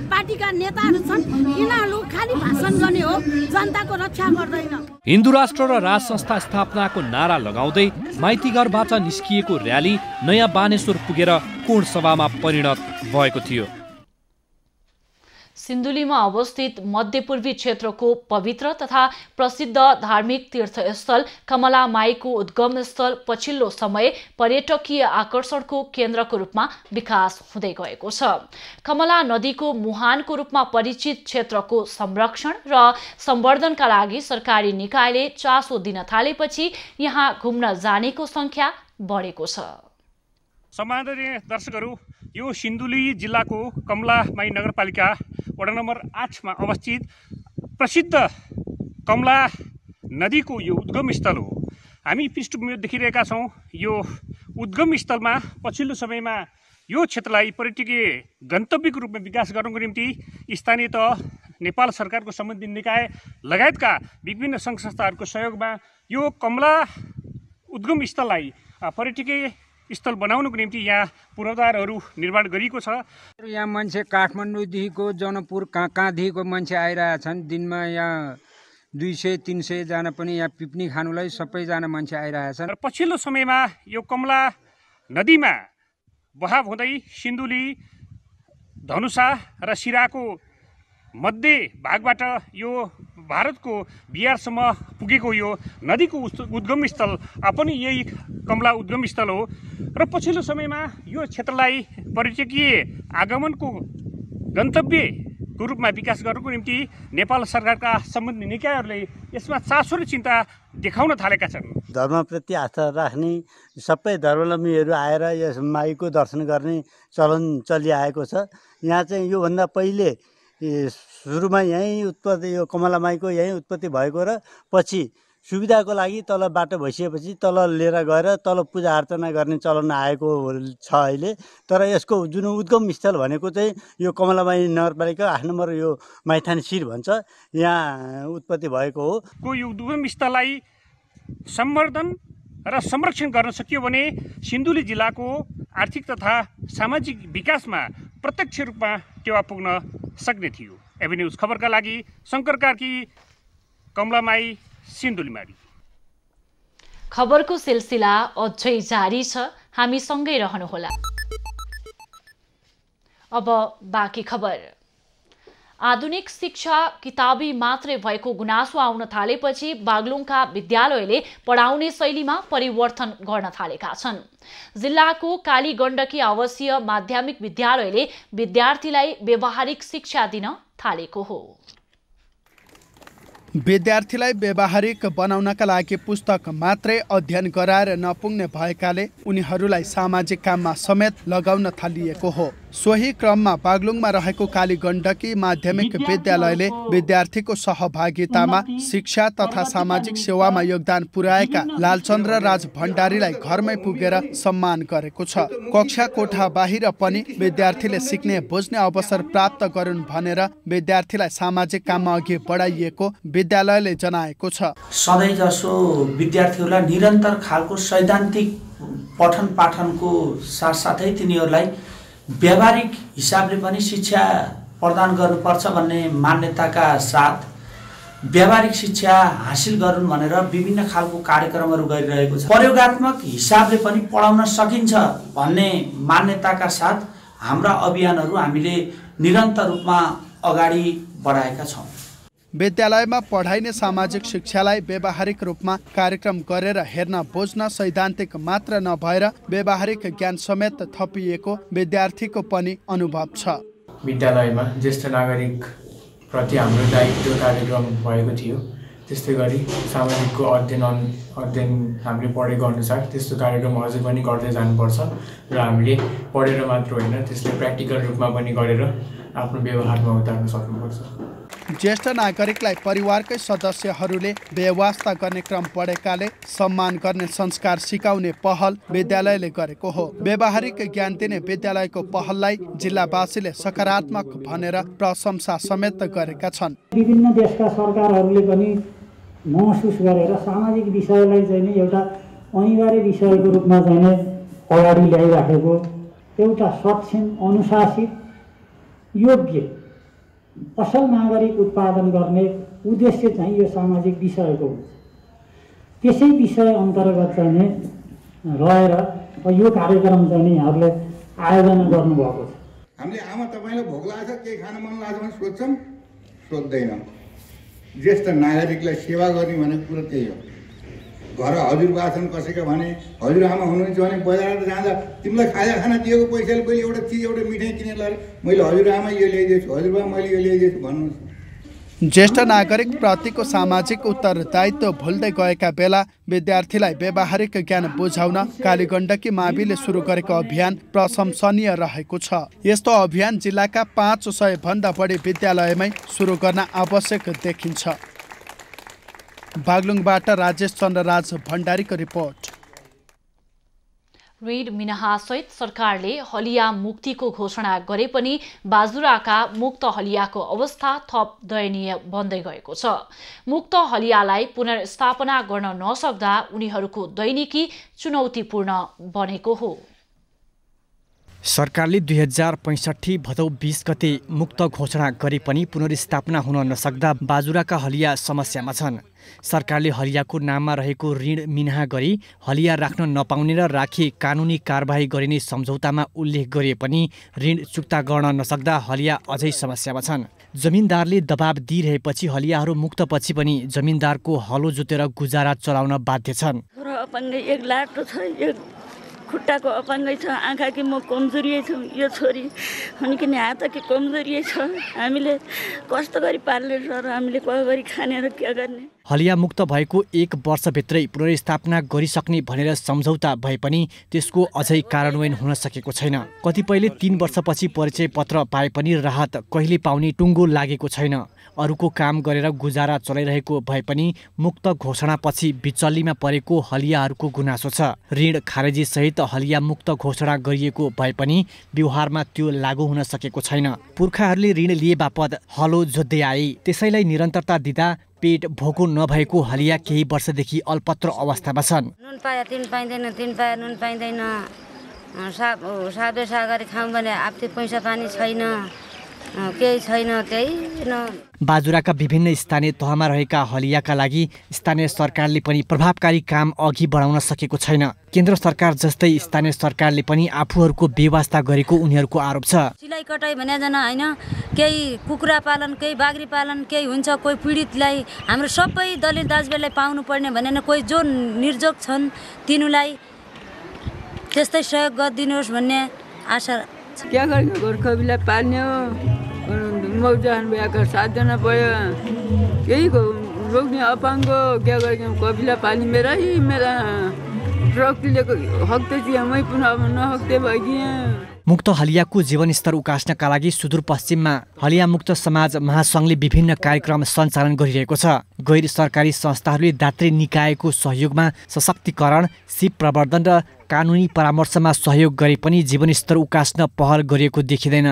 पार्टीका नेताहरू छन्, यिनीहरू खालि भाषण गर्ने हो, जनताको रक्षा गर्दैन। हिन्दू राष्ट्र र राज संस्था स्थापनाको नारा लगाउँदै माइतीघरबाट निस्किएको र्याली नयाँ बानेश्वर पुगेर कोण सभामा परिणत भएको थियो। सिन्धुलीमा अवस्थित मध्यपूर्वी क्षेत्रको पवित्र तथा प्रसिद्ध धार्मिक तीर्थस्थल कमला माईको उद्गम स्थल पछिल्लो समय पर्यटकीय आकर्षणको केन्द्रको रूपमा विकास हुँदै गएको छ। कमला नदीको मुहानको रूपमा परिचित क्षेत्रको संरक्षण र सम्वर्धनका लागि सरकारी निकायले चासो दिन थालेपछि यहाँ घुम्न जानेको संख्या बढेको छ। सम्माननीय दर्शकहरू, यो सिन्धुली जिल्लाको कमलामाई नगरपालिका वडा नम्बर 8 मा अवस्थित प्रसिद्ध कमला नदीको यो उद्गम स्थल हो। हामी पृष्ठभूमिमा देखिरहेका छौँ। यो उद्गम स्थलमा पछिल्लो समयमा यो क्षेत्रलाई पर्यटकीय गन्तव्यको रूपमा विकास गर्नको निम्ति स्थानीय तह, नेपाल सरकारको सम्बन्धित निकाय लगायतका विभिन्न सङ्घ संस्थाहरूको सहयोगमा यो कमला उद्गम स्थललाई पर्यटकीय स्थल बनाउनको निम्ति यहाँ पूर्वाधारहरू निर्माण गरिएको छ। यहाँ मान्छे काठमाडौँदेखिको जनकपुर कहाँदेखिको मान्छे आइरहेछन्। दिनमा यहाँ 200-300 जना पनि यहाँ पिकनिक खानुलाई सबैजना मान्छे आइरहेछन्। पछिल्लो समयमा यो कमला नदीमा बहाव हुँदै सिन्धुली, धनुषा र सिराको मध्य भागबाट यो भारतको बिहारसम्म पुगेको यो नदीको उद्गम स्थल पनि यही कमला उद्गम स्थल हो। र पछिल्लो समयमा यो क्षेत्रलाई पर्यटकीय आगमनको गन्तव्यको रूपमा विकास गर्नको निम्ति नेपाल सरकारका सम्बन्धित निकायहरूले यसमा चासो र चिन्ता देखाउन थालेका छन्। धर्मप्रति आस्था राख्ने सबै धर्मावलम्बीहरू आएर यस माईको दर्शन गर्ने चलन चलिआएको छ। यहाँ चाहिँ योभन्दा पहिले सुरुमा यहीँ उत्पत्ति, यो कमला माईको यहीँ उत्पत्ति भएको र पछि सुविधाको लागि तल बाटो भइसकेपछि तल लिएर गएर तल पूजा अर्चना गर्ने चलन आएको छ अहिले। तर यसको जुन उद्गम स्थल भनेको चाहिँ यो कमला माई नगरपालिका 8 नम्बर यो माइथान शिर भन्छ, यहाँ उत्पत्ति भएको हो। यो उद्गम स्थललाई सम्वर्धन र संरक्षण गर्न सकियो भने सिन्धुली जिल्लाको आर्थिक तथा सामाजिक विकासमा प्रत्यक्ष रूपमा टेवा पुग्न सक्ने थियो। एबी न्यूज खबरका लागि शङ्कर कार्की, कमलामाई, सिन्धुलीमाडी। खबरको सिलसिला अझै जारी छ, हामी सँगै रहनुहोला। अब बाँकी खबर। आधुनिक शिक्षा किताबी मात्रै भएको गुनासो आउन थालेपछि बागलुङका विद्यालयले पढाउने शैलीमा परिवर्तन गर्न थालेका छन्। जिल्लाको कालीगण्डकी आवासीय माध्यमिक विद्यालयले विद्यार्थीलाई व्यावहारिक शिक्षा दिन थालेको हो। विद्यार्थीलाई व्यावहारिक बनाउनका लागि पुस्तक मात्रै अध्ययन गराएर नपुग्ने भएकाले उनीहरूलाई सामाजिक काममा समेत लगाउन थालिएको हो। सोही क्रममा बागलुङमा रहेको कालीगण्डकी माध्यमिक विद्यालयले विद्यार्थीको सहभागितामा शिक्षा तथा सामाजिक सेवामा योगदान पुर्याएका लालचन्द्र राज भण्डारीलाई घरमै पुगेर सम्मान गरेको छ। कक्षा कोठा बाहिर पनि विद्यार्थीले सिक्ने बुझ्ने अवसर प्राप्त गरून् भनेर विद्यार्थीलाई सामाजिक काममा अघि बढाइएको विद्यालयले जनाएको छ। सधैँ जसो विद्यार्थीहरूलाई निरन्तर खालको सैद्धान्तिक पठन पाठनको साथसाथै तिनीहरूलाई व्यावहारिक हिसाबले पनि शिक्षा प्रदान गर्नुपर्छ भन्ने मान्यताका साथ व्यावहारिक शिक्षा हासिल गरून् भनेर विभिन्न खालको कार्यक्रमहरू गरिरहेको छ। प्रयोगात्मक हिसाबले पनि पढाउन सकिन्छ भन्ने मान्यताका साथ हाम्रा अभियानहरू हामीले निरन्तर रूपमा अगाडि बढाएका छौँ। विद्यालयमा पढाइने सामाजिक शिक्षालाई व्यावहारिक रूपमा कार्यक्रम गरेर हेर्न बुझ्न सैद्धान्तिक मात्र नभएर व्यावहारिक ज्ञान समेत थपिएको विद्यार्थीको पनि अनुभव छ। विद्यालयमा ज्येष्ठ नागरिक प्रति हाम्रो दायित्व कार्यक्रम भएको थियो। त्यस्तै गरी सामाजिकको अध्ययन हामीले पढेको अनुसार त्यस्तो कार्यक्रम अझै पनि गर्दै जानुपर्छ र हामीले पढेर मात्र होइन त्यसले प्र्याक्टिकल रूपमा पनि गरेर आफ्नो व्यवहारमा उतार्न सक्नुपर्छ। ज्येष्ठ नागरिकलाई परिवारकै सदस्यहरूले व्यवस्था गर्ने क्रम बढेकाले सम्मान गर्ने संस्कार सिकाउने पहल विद्यालयले गरेको हो। व्यावहारिक ज्ञान दिने विद्यालयको पहललाई जिल्लावासीले सकारात्मक भनेर प्रशंसा समेत गरेका छन्। विभिन्न देशका सरकारहरूले पनि महसुस गरेर सामाजिक विषयलाई चाहिँ एउटा अनिवार्य विषयको रूपमा चाहिँ अगाडि ल्याइराखेको एउटा सक्षम, अनुशासित, योग्य, असल नागरिक उत्पादन गर्ने उद्देश्य चाहिँ यो सामाजिक विषयको हुन्छ। त्यसै विषय अन्तर्गत चाहिँ रहेर यो कार्यक्रम चाहिँ यहाँहरूले आयोजना गर्नुभएको छ। हामीले आमा तपाईँलाई भोक लाग्छ केही खान मन लाग्छ भने सोध्छौँ, सोध्दैनौँ। ज्येष्ठ नागरिकलाई सेवा गर्ने भनेको कुरो त्यही हो। घर हजुरबा छन् कसैका भने हजुरआमा हुनुहुन्छ भने बजारमा जाँदा तिमीलाई खाना दिएको पैसाले पहिले एउटा चिज एउटा मिठाई किनेर लाएर मैले हजुरआमा यो ल्याइदिएछु, हजुरबा मैले यो ल्याइदिएछु भन्नुहोस्। ज्येष्ठ नागरिक प्रतिको सामाजिक उत्तरदायित्व भुल्दै गएका बेला विद्यार्थीलाई व्यावहारिक ज्ञान बुझाउन कालीगण्डकी माविले सुरु गरेको अभियान प्रशंसनीय रहेको छ। यस्तो अभियान जिल्लाका 500 भन्दा बढी विद्यालयमै सुरु गर्न आवश्यक देखिन्छ। बागलुङबाट राजेश चन्द्रराज भण्डारीको रिपोर्ट। ऋण मिनाहासहित सरकारले हलिया मुक्तिको घोषणा गरे पनि बाजुराका मुक्त हलियाको अवस्था थप दयनीय बन्दै गएको छ। मुक्त हलियालाई पुनर्स्थापना गर्न नसक्दा उनीहरूको दैनिकी चुनौतीपूर्ण बनेको हो। सरकारले 2065 भदौ 20 गते मुक्त घोषणा गरे पनि पुनर्स्थापना हुन नसक्दा बाजुराका हलिया समस्यामा छन्। सरकारले हलियाको नाममा रहेको ऋण मिनाहा गरी हलिया राख्न नपाउने र राखी कानुनी कारबाही गरिने सम्झौतामा उल्लेख गरिए पनि ऋण चुक्ता गर्न नसक्दा हलिया अझै समस्यामा छन्। जमिनदारले दबाब दिइरहेपछि हलियाहरू मुक्तपछि पनि जमिनदारको हलो जोतेर गुजारा चलाउन बाध्य छन्। एक लाटो छ, एक खुट्टाको अपाङ्गै छ, आँखाकी म कमजोरी छु, यो छोरी अनि हातकी कमजोरी छ। हामीले कस्तो गरी पाल्ने सर, हामीले कसरी गरी खाने र के गर्ने। हलिया मुक्त भएको 1 वर्षभित्रै पुनर्स्थापना गरिसक्ने भनेर सम्झौता भए पनि त्यसको अझै कार्यान्वयन हुन सकेको छैन। कतिपयले 3 वर्षपछि परिचय पत्र पाए पनि राहत कहिले पाउने टुङ्गो लागेको छैन। अरूको काम गरेर गुजारा चलाइरहेको भए पनि मुक्त घोषणापछि बिचल्लीमा परेको हलियाहरूको गुनासो छ। ऋण खारेजी सहित हलिया मुक्त घोषणा गरिएको भए पनि व्यवहारमा त्यो लागू हुन सकेको छैन। पुर्खाहरूले ऋण लिए बापत हलो जोत्दै आए, त्यसैलाई निरन्तरता दिँदा पेट भोको नभएको हलिया केही वर्षदेखि अल्पत्र अवस्थामा छन्। नुन पाए तिन पाइँदैन, तिन पाए नुन पाइँदैन, सादो सागरी खाउँ भने आफ्नै पैसा पानी छैन, केही छैन, त्यही न। बाजुराका विभिन्न स्थानीय तहमा रहेका हलियाका लागि स्थानीय सरकारले पनि प्रभावकारी काम अघि बढाउन सकेको छैन। केन्द्र सरकार जस्तै स्थानीय सरकारले पनि आफूहरूको व्यवस्था गरेको उनीहरूको आरोप छ। सिलाइ कटाइ भने जना हैन, केही कुखुरा पालन, केही बाख्री पालन, केही हुन्छ, कोही पीडितलाई हाम्रो सबै दलित दाजुभाइलाई पाउनु पर्ने भनेर कोही जो निर्जोग छन् तिनीलाई त्यस्तै सहयोग गरिदिनुहोस् भन्ने आशा छ। क्या गर्ने, गोर्खाबीलाई पाल्ने हो, मौजान भएका 7 जना भयो, केही रोक्ने अपाङ्ग क्या गर्ने, कपिला पाल्ने मेरा ट्रकले हक्दै थियो, मै पुनः नहक्दै भइदिएँ। मुक्त हलियाको जीवनस्तर उकास्नका लागि सुदूरपश्चिममा हलिया मुक्त समाज महासङ्घले विभिन्न कार्यक्रम सञ्चालन गरिरहेको छ। गैर सरकारी संस्थाहरूले दात्री निकायको सहयोगमा सशक्तिकरण, सिप प्रवर्धन र कानुनी परामर्शमा सहयोग गरे पनि जीवनस्तर उकास्न पहल गरिएको देखिँदैन।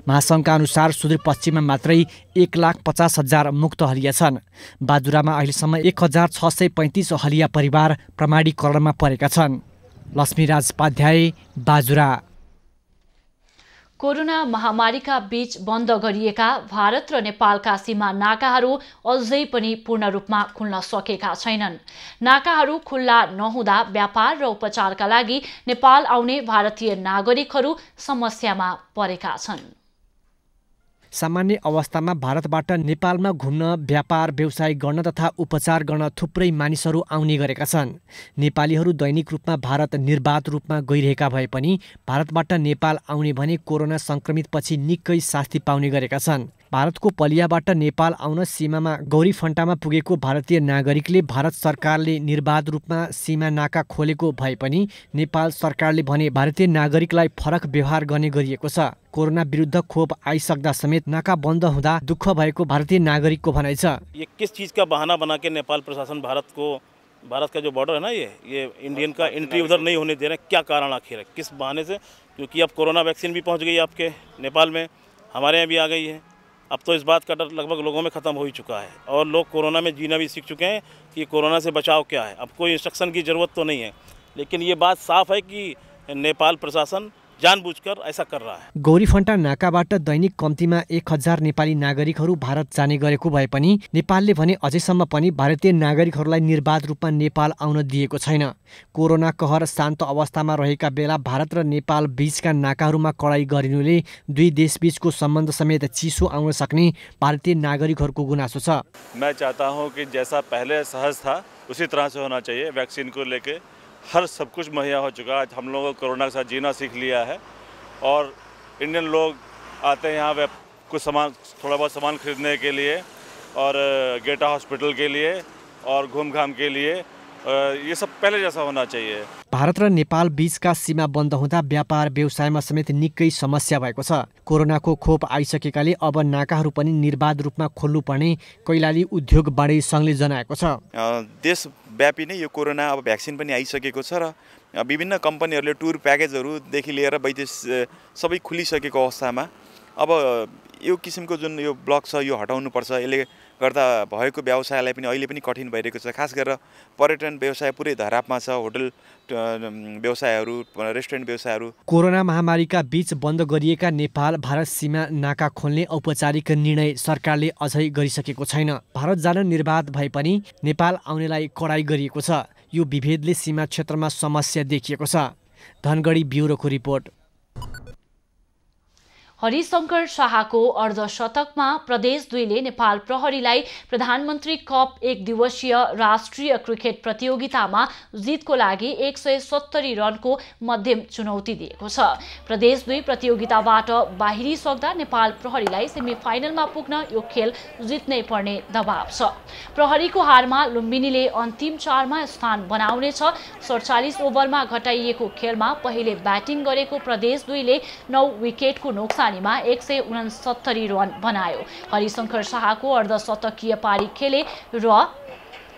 महासङ्घका अनुसार सुदूरपश्चिममा मात्रै 1,50,000 मुक्त हलिया छन्। बाजुरामा अहिलेसम्म 1,635 हलिया परिवार प्रमाणीकरणमा परेका छन्। लक्ष्मीराज उपाध्याय, बाजुरा। कोरोना महामारीका बीच बन्द गरिएका भारत र नेपालका सीमा नाकाहरू अझै पनि पूर्ण रूपमा खुल्न सकेका छैनन्। नाकाहरू खुल्ला नहुँदा व्यापार र उपचारका लागि नेपाल आउने भारतीय नागरिकहरू समस्यामा परेका छन्। सामान्य अवस्थामा भारतबाट नेपालमा घुम्न, व्यापार व्यवसाय गर्न तथा उपचार गर्न थुप्रै मानिसहरू आउने गरेका छन्। नेपालीहरू दैनिक रूपमा भारत निर्बाध रूपमा गइरहेका भए पनि भारतबाट नेपाल आउने भने कोरोना सङ्क्रमितपछि निकै शास्ति पाउने गरेका छन्। भारतको पलियाबाट नेपाल आउन सीमामा गौरी फन्टामा पुगेको भारतीय नागरिकले भारत सरकारले निर्बाध रूपमा सीमा नाका खोलेको भए पनि नेपाल सरकारले भने भारतीय नागरिकलाई फरक व्यवहार गर्ने गरिएको छ। कोरोना विरुद्ध खोप आइसक्दा समेत नाका बन्द हुँदा दुःख भएको भारतीय नागरिकको भनाइ छ। ये किस चीज़ का बहाना बना के नेपाल प्रशासन भारत का जो बॉर्डर है ना, ये इंडियन का एंट्री उधर नहीं होने दे रहे, क्या कारण आखिर है, किस बहाने से? क्योंकि अब कोरोना वैक्सीन भी पहुंच गई है आपके नेपाल में, हमारे यहाँ भी आ गई है। अब तो इस बात का डर लगभग लोगों में ख़त्म हो ही चुका है और लोग कोरोना में जीना भी सीख चुके हैं कि कोरोना से बचाव क्या है। अब कोई इंस्ट्रक्शन की ज़रूरत तो नहीं है, लेकिन ये बात साफ़ है कि नेपाल प्रशासन जानबूझकर ऐसा कर रहा है। गौरीफन्टा नाकाबाट दैनिक कम्तीमा 1000 नेपाली नागरिकहरू भारत जाने गरेको भए पनि नेपालले भने अझैसम्म पनि भारतीय नागरिकहरूलाई निर्बाध रूपमा नेपाल आउन दिएको छैन। कोरोना कहर शान्त अवस्थामा रहेका बेला भारत र नेपाल बीचका नाकाहरूमा कडाई गरिनुले दुई देशबीचको सम्बन्ध समेत चिसो आउन सक्ने भारतीय नागरिकहरूको गुनासो छ। मैं चाहता हूं कि जैसा पहले सहज था उसी तरह से होना चाहिए। वैक्सीन को लेके हर सब कुछ मुहैया हो चुका है। हम लोगों को कोरोना के साथ जीना सीख लिया है और इंडियन लोग आते हैं यहाँ कुछ सामान, थोड़ा बहुत सामान खरीदने के लिए और गेटा हॉस्पिटल के लिए और घूम घाम के लिए। ये सब पहले जैसा होना चाहिए। भारत र नेपाल बीचका सीमा बन्द हुँदा व्यापार व्यवसायमा समेत निकै समस्या भएको छ। कोरोनाको खोप आइसकेकाले अब नाकाहरू पनि निर्बाध रूपमा खोल्नुपर्ने कैलाली उद्योग वाणिज्य सङ्घले जनाएको छ। देशव्यापी नै यो कोरोना अब भ्याक्सिन पनि आइसकेको छ र विभिन्न कम्पनीहरूले टुर प्याकेजहरूदेखि लिएर वैदेश सबै खुलिसकेको अवस्थामा अब यो किसिमको जुन यो ब्लक छ यो हटाउनुपर्छ। यसले गर्दा भएको व्यवसायलाई पनि अहिले पनि कठिन भइरहेको छ। खास गरेर पर्यटन व्यवसाय पुरै धरापमा छ। होटल व्यवसायहरू, रेस्टुरेन्ट व्यवसायहरू। कोरोना महामारीका बीच बन्द गरिएका नेपाल भारत सीमा नाका खोल्ने औपचारिक निर्णय सरकारले अझै गरिसकेको छैन। भारत जान निर्बाध भए पनि नेपाल आउनेलाई कडाई गरिएको छ। यो विभेदले सीमा क्षेत्रमा समस्या देखिएको छ। धनगढी ब्युरोको रिपोर्ट। हरिशंकर शाहको अर्धशतकमा प्रदेश 2ले नेपाल प्रहरीलाई प्रधानमन्त्री कप 1 दिवसीय राष्ट्रिय क्रिकेट प्रतियोगितामा जितको लागि 170 रनको मध्यम चुनौती दिएको छ। प्रदेश 2 प्रतियोगिताबाट बाहिरिसक्दा नेपाल प्रहरीलाई सेमिफाइनलमा पुग्न यो खेल जित्नै पर्ने दबाव छ। प्रहरीको हारमा लुम्बिनीले अन्तिम 4मा स्थान बनाउनेछ। 47 ओभरमा घटाइएको खेलमा पहिले ब्याटिङ गरेको प्रदेश 2ले 9 विकेटको नोक्सान 169 रन बनायो। हरिशंकर शाहको अर्धशतकीय पारी खेले र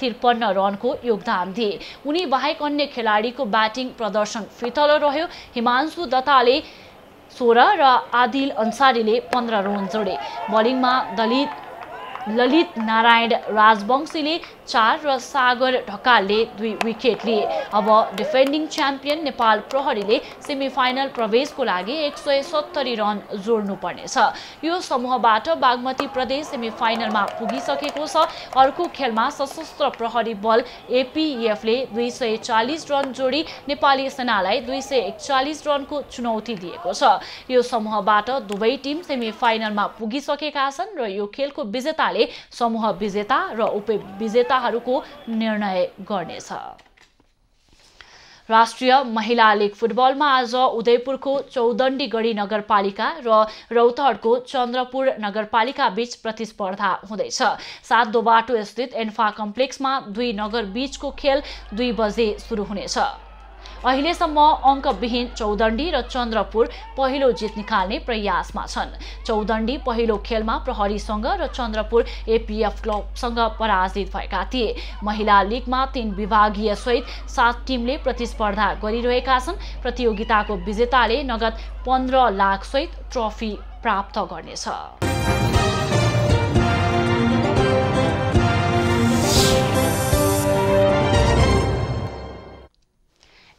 53 रनको योगदान दिए। उनी बाहेक अन्य खेलाडीको ब्याटिङ प्रदर्शन फितलो रह्यो। हिमांशु दत्ताले 16 र आदिल अन्सारीले 15 रन जोडे। बलिङमा ललित नारायण राजवंशीले 4 र सागर ढकालले 2 विकेट लिए। अब डिफेन्डिङ च्याम्पियन नेपाल प्रहरीले सेमिफाइनल प्रवेशको लागि 170 रन जोड्नु पर्नेछ। यो समूहबाट बागमती प्रदेश सेमिफाइनलमा पुगिसकेको छ। अर्को खेलमा सशस्त्र प्रहरी बल एपीएफले 240 रन जोडी नेपाली सेनालाई 241 रनको चुनौती दिएको छ। यो समूहबाट दुवै टिम सेमिफाइनलमा पुगिसकेका छन् र यो खेलको विजेताले समूह विजेता र उपविजेताहरूको निर्णय गर्नेछ। राष्ट्रिय महिला लीग फुटबलमा आज उदयपुरको चौदण्डीगढी नगरपालिका र रौतहटको चन्द्रपुर नगरपालिका बीच प्रतिस्पर्धा हुँदैछ। 7 दोबाटो स्थित एन्फा कम्प्लेक्समा 2 नगर बीचको खेल 2 बजे सुरु हुनेछ। अहिलेसम्म अङ्कविहीन चौदण्डी र चन्द्रपुर पहिलो जित निकाल्ने प्रयासमा छन्। चौदण्डी पहिलो खेलमा प्रहरीसँग र चन्द्रपुर एपीएफ क्लबसँग पराजित भएका थिए। महिला लीगमा 3 विभागीय सहित 7 टिमले प्रतिस्पर्धा गरिरहेका छन्। प्रतियोगिताको विजेताले नगद 15 लाख सहित ट्रफी प्राप्त गर्नेछ।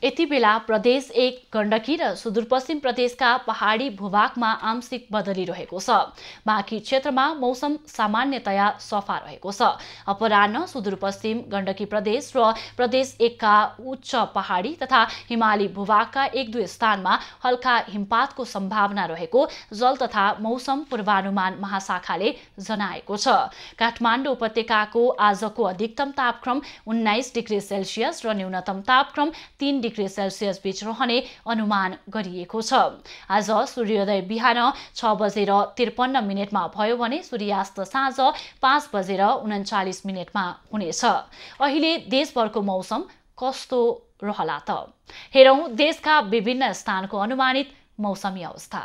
यति बेला प्रदेश 1 गण्डकी र सुदूरपश्चिम प्रदेशका पहाडी भूभागमा आंशिक बदली रहेको छ। बाँकी क्षेत्रमा मौसम सामान्यतया सफा रहेको छ। अपराह्न सुदूरपश्चिम गण्डकी प्रदेश र प्रदेश 1 का उच्च पहाडी तथा हिमाली भूभागका 1-2 स्थानमा हल्का हिमपातको सम्भावना रहेको जल तथा मौसम पूर्वानुमान महाशाखाले जनाएको छ। काठमाडौँ उपत्यकाको आजको अधिकतम तापक्रम 19 डिग्री सेल्सियस र न्यूनतम तापक्रम 3 डिग्री सेल्सियस बीच रहने अनुमान गरिएको छ। आज सूर्योदय बिहान 6:53 भयो भने सूर्यास्त साँझ 5:39 हुनेछ। अहिले देशभरको मौसम कस्तो रहला त? हेरौं देशका विभिन्न स्थानको अनुमानित मौसमी अवस्था।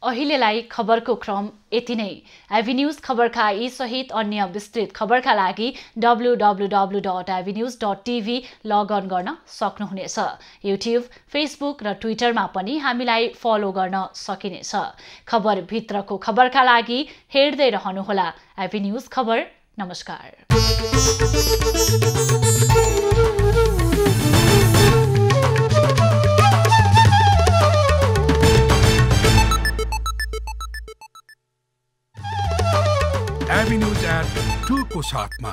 अहिलेलाई खबरको क्रम यति नै। एभी न्यूज खबरका यी सहित अन्य विस्तृत खबरका लागि www.avnews.tv लगअन गर्न सक्नुहुनेछ। युट्युब, फेसबुक र ट्विटरमा पनि हामीलाई फलो गर्न सकिनेछ। खबर भित्रको खबरका लागि हेर्दै रहनुहोला एभी न्यूज खबर। नमस्कार। एभी न्यूज एट 2 को साथमा